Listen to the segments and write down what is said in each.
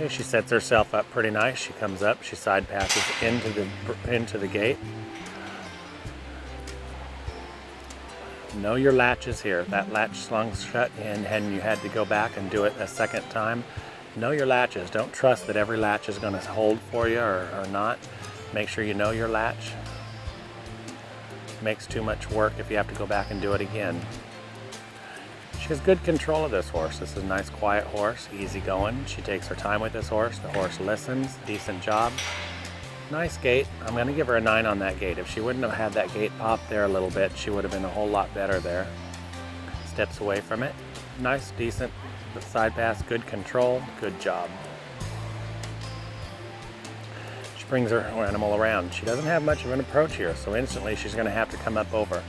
Okay, she sets herself up pretty nice. She comes up, she side passes into the gate. Know your latches here. That latch slung shut in and you had to go back and do it a second time. Know your latches. Don't trust that every latch is going to hold for you or not. Make sure you know your latch. Makes too much work if you have to go back and do it again. She has good control of this horse. This is a nice quiet horse, easy going. She takes her time with this horse. The horse listens, decent job. Nice gait. I'm going to give her a 9 on that gait. If she wouldn't have had that gait pop there a little bit, she would have been a whole lot better there. Steps away from it. Nice, decent side pass, good control, good job. She brings her animal around. She doesn't have much of an approach here, so instantly she's going to have to come up over.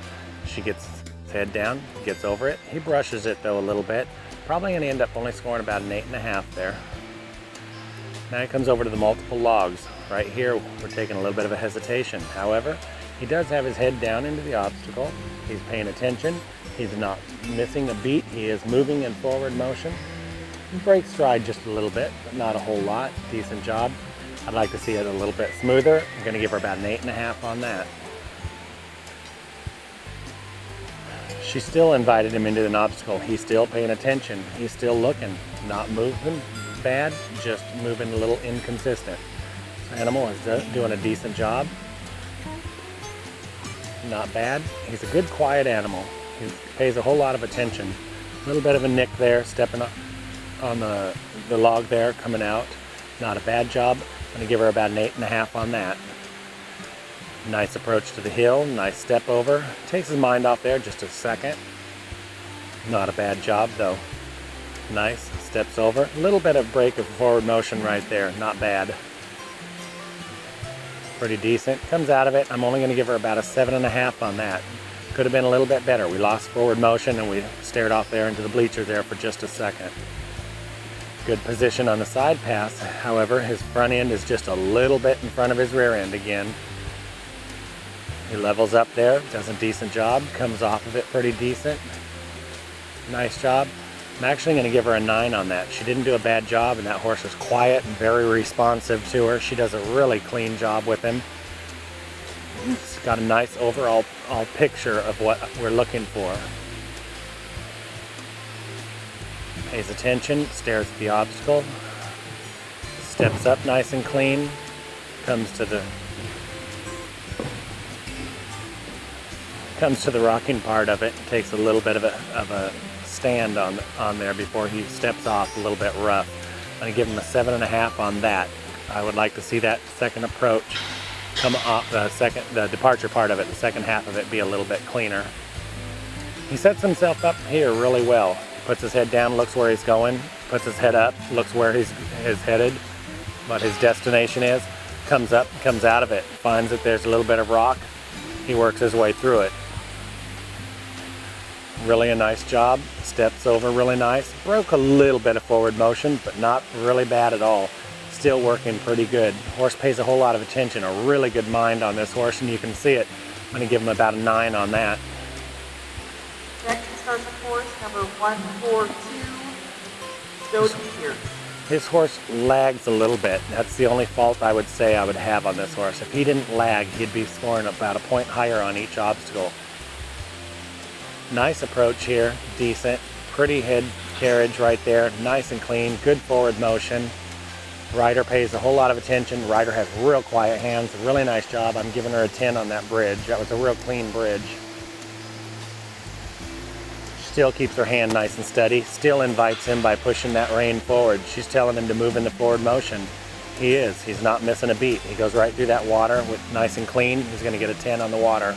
She gets his head down, gets over it. He brushes it though a little bit. Probably going to end up only scoring about an 8.5 there. Now he comes over to the multiple logs. Right here, we're taking a little bit of a hesitation. However, he does have his head down into the obstacle. He's paying attention. He's not missing a beat. He is moving in forward motion. He breaks stride just a little bit, but not a whole lot. Decent job. I'd like to see it a little bit smoother. I'm going to give her about an 8.5 on that. She still invited him into an obstacle. He's still paying attention. He's still looking. Not moving bad, just moving a little inconsistent. So animal is doing a decent job. Not bad. He's a good quiet animal. He pays a whole lot of attention. A little bit of a nick there, stepping up on the log there, coming out. Not a bad job. I'm going to give her about an 8.5 on that. Nice approach to the hill, nice step over. Takes his mind off there just a second. Not a bad job though. Nice, steps over. A little bit of break of forward motion right there, not bad. Pretty decent. Comes out of it. I'm only going to give her about a 7.5 on that. Could have been a little bit better. We lost forward motion and we stared off there into the bleachers there for just a second. Good position on the side pass. However, his front end is just a little bit in front of his rear end again. He levels up there, does a decent job, comes off of it pretty decent. Nice job. I'm actually going to give her a 9 on that. She didn't do a bad job and that horse is quiet and very responsive to her. She does a really clean job with him. It's got a nice overall picture of what we're looking for. Pays attention, stares at the obstacle, steps up nice and clean, comes to the rocking part of it, takes a little bit of a stand on there before he steps off a little bit rough. I'm going to give him a 7.5 on that. I would like to see that second approach come off, the departure part of it, the second half of it be a little bit cleaner. He sets himself up here really well. Puts his head down, looks where he's going, puts his head up, looks where he's headed, what his destination is, comes up, comes out of it, finds that there's a little bit of rock, he works his way through it. Really a nice job, steps over really nice, broke a little bit of forward motion, but not really bad at all. Still working pretty good. Horse pays a whole lot of attention, a really good mind on this horse, and you can see it. I'm going to give him about a 9 on that. Next starts horse number 142, Jody Pierce. His horse lags a little bit. That's the only fault I would say I would have on this horse. If he didn't lag, he'd be scoring about a point higher on each obstacle. Nice approach here, decent, pretty head carriage right there, nice and clean, good forward motion. Rider pays a whole lot of attention. Rider has real quiet hands, really nice job. I'm giving her a 10 on that bridge. That was a real clean bridge. Still keeps her hand nice and steady, still invites him by pushing that rein forward. She's telling him to move in the forward motion. He is, he's not missing a beat. He goes right through that water with nice and clean. He's gonna get a 10 on the water.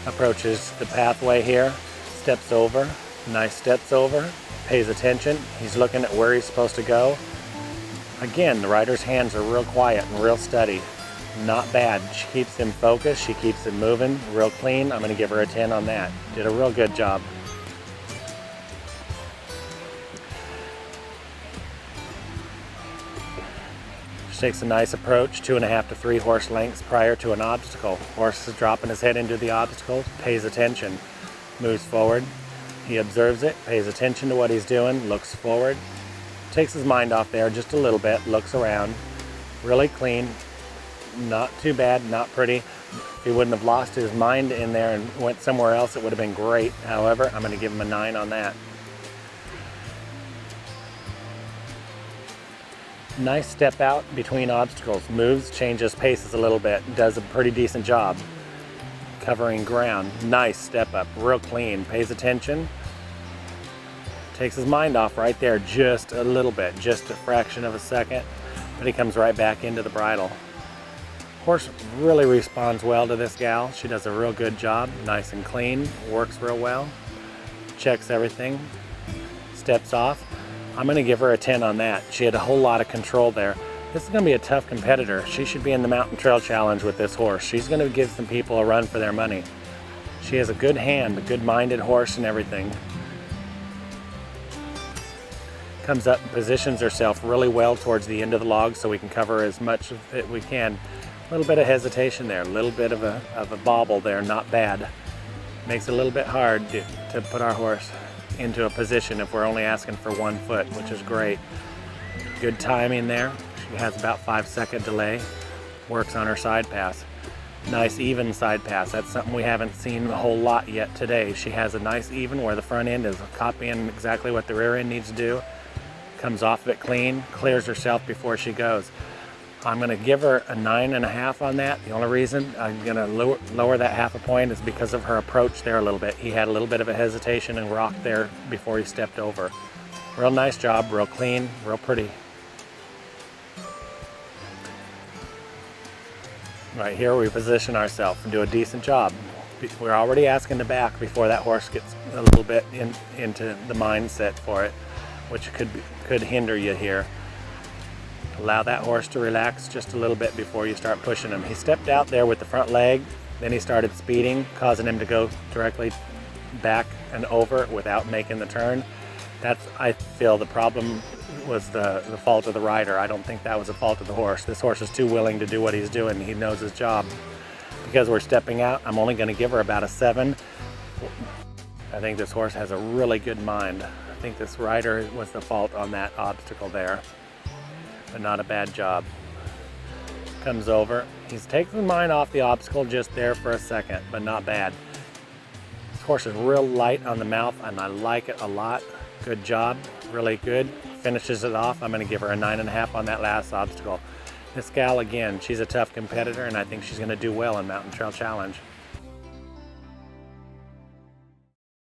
Approaches the pathway here, steps over, nice steps over, pays attention. He's looking at where he's supposed to go. Again, the rider's hands are real quiet and real steady. Not bad. She keeps him focused, she keeps him moving, real clean. I'm going to give her a 10 on that. Did a real good job. She takes a nice approach, 2.5 to 3 horse lengths prior to an obstacle. Horse is dropping his head into the obstacle, pays attention, moves forward. He observes it, pays attention to what he's doing, looks forward, takes his mind off there just a little bit, looks around. Really clean, not too bad, not pretty. If he wouldn't have lost his mind in there and went somewhere else, it would have been great. However, I'm going to give him a 9 on that. Nice step out between obstacles, moves, changes paces a little bit, does a pretty decent job covering ground. Nice step up, real clean, pays attention, takes his mind off right there just a little bit, just a fraction of a second, but he comes right back into the bridle. Horse really responds well to this gal. She does a real good job, nice and clean, works real well, checks everything, steps off. I'm going to give her a 10 on that. She had a whole lot of control there. This is going to be a tough competitor. She should be in the Mountain Trail Challenge with this horse. She's going to give some people a run for their money. She has a good hand, a good-minded horse and everything. Comes up and positions herself really well towards the end of the log so we can cover as much of it we can. A little bit of hesitation there, a little bit of a bobble there, not bad. Makes it a little bit hard to put our horse into a position if we're only asking for 1 foot, which is great. Good timing there. She has about 5-second delay. Works on her side pass. Nice even side pass. That's something we haven't seen a whole lot yet today. She has a nice even where the front end is copying exactly what the rear end needs to do. Comes off of it clean, clears herself before she goes. I'm going to give her a 9.5 on that. The only reason I'm going to lower that half a point is because of her approach there a little bit. He had a little bit of a hesitation and rock there before he stepped over. Real nice job, real clean, real pretty. Right here we position ourselves and do a decent job. We're already asking the back before that horse gets a little bit into the mindset for it, which could hinder you here. Allow that horse to relax just a little bit before you start pushing him. He stepped out there with the front leg, then he started speeding, causing him to go directly back and over without making the turn. That's, I feel, the problem was the fault of the rider. I don't think that was the fault of the horse. This horse is too willing to do what he's doing. He knows his job. Because we're stepping out, I'm only going to give her about a 7. I think this horse has a really good mind. I think this rider was the fault on that obstacle there, but not a bad job. Comes over. He's taking his mind off the obstacle just there for a second, but not bad. This horse is real light on the mouth, and I like it a lot. Good job, really good. Finishes it off. I'm going to give her a 9.5 on that last obstacle. This gal, again, she's a tough competitor, and I think she's going to do well in Mountain Trail Challenge.